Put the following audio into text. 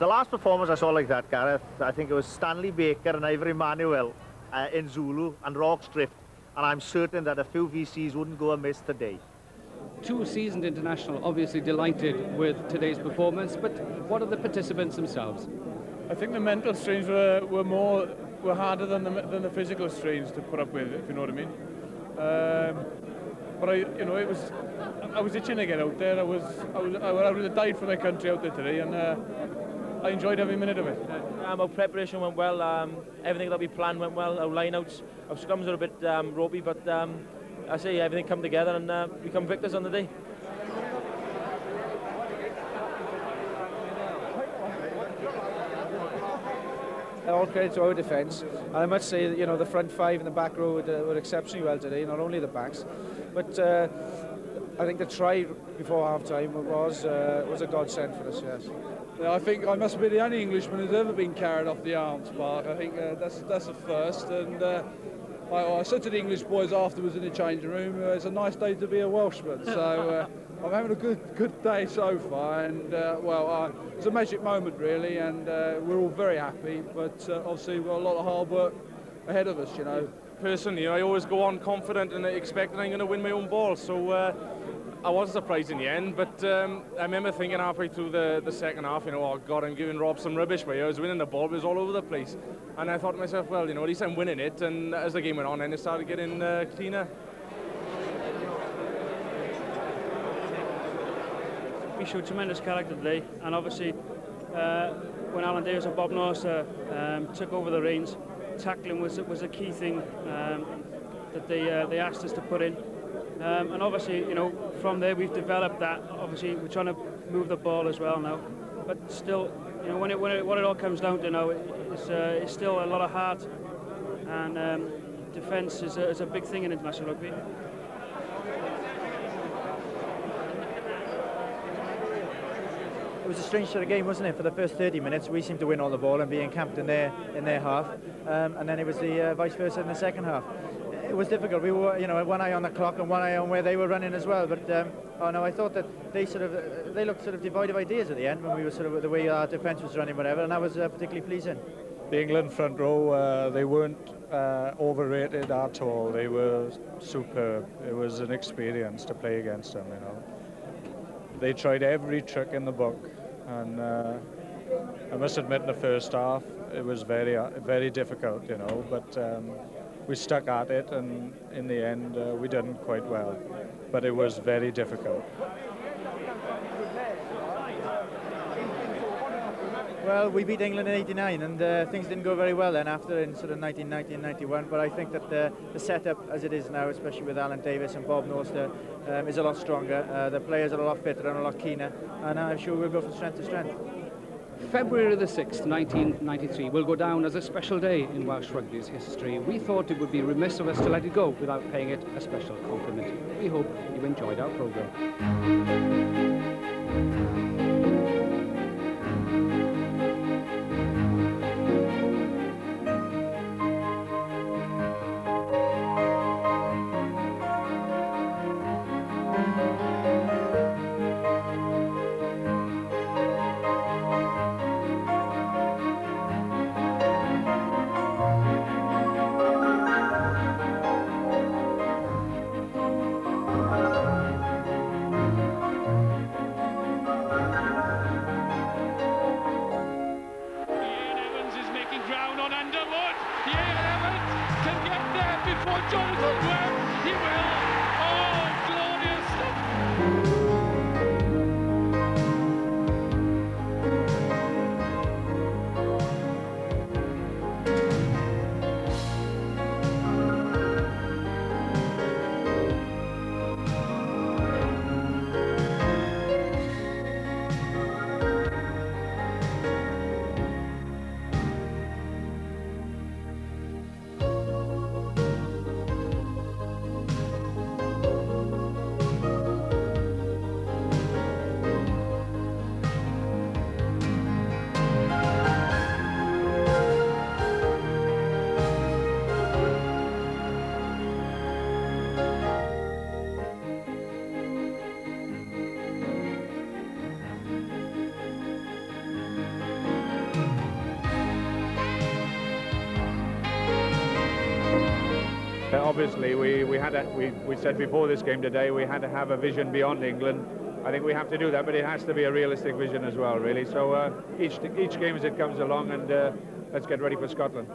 The last performance I saw like that, Gareth, I think it was Stanley Baker and Ivory Manuel in Zulu and Rocks Drift, and I'm certain that a few VCs wouldn't go amiss today. Two seasoned international, obviously delighted with today's performance, but what are the participants themselves? I think the mental strains were harder than the physical strains to put up with, if you know what I mean. But I was itching to get out there. I would have died for my country out there today, and I enjoyed every minute of it. Our preparation went well. Everything that we planned went well. Our lineouts, our scrums were a bit ropey, but I say everything come together and become victors on the day. All credit to our defence, and I must say that the front five and the back row were exceptionally well today. Not only the backs, but I think the try before half time was a godsend for us. Yes. Yeah, I think I must be the only Englishman who's ever been carried off the Arms Park. I think that's a first, and I said to the English boys afterwards in the changing room, it's a nice day to be a Welshman. So I'm having a good day so far, and it's a magic moment really, and we're all very happy. But obviously we've got a lot of hard work ahead of us, Personally, I always go on confident and expecting I'm going to win my own ball. So I was surprised in the end, but I remember thinking halfway through the second half, oh God, I'm giving Rob some rubbish, but I was winning the ball, but it was all over the place. And I thought to myself, well, at least I'm winning it. And as the game went on, then it started getting cleaner. We showed tremendous character today, and obviously when Alan Davis and Bob Norster took over the reins, tackling was a key thing that they asked us to put in. And obviously, from there we've developed that. Obviously, we're trying to move the ball as well now, but still, when it all comes down to now, it's still a lot of heart, and defence is a big thing in international rugby. It was a strange sort of game, wasn't it? For the first 30 minutes, we seemed to win all the ball and be encamped in their half, and then it was the vice versa in the second half. It was difficult. We were, one eye on the clock and one eye on where they were running as well. But I thought that they looked sort of devoid of ideas at the end when we were sort of the way our defence was running, whatever, and that was particularly pleasing. The England front row, they weren't overrated at all. They were superb. It was an experience to play against them. They tried every trick in the book, and I must admit, in the first half, it was very, very difficult. But. We stuck at it, and in the end we didn't quite well, but it was very difficult. Well, we beat England in '89, and things didn't go very well then after in sort of 1990 and '91, but I think that the setup as it is now, especially with Alan Davis and Bob Norster, is a lot stronger. The players are a lot fitter and a lot keener, and I'm sure we'll go from strength to strength. February the 6th, 1993 will go down as a special day in Welsh rugby's history. We thought it would be remiss of us to let it go without paying it a special compliment. We hope you enjoyed our programme. Obviously, we said before this game today we had to have a vision beyond England. I think we have to do that, but it has to be a realistic vision as well, really. So each game as it comes along, and let's get ready for Scotland.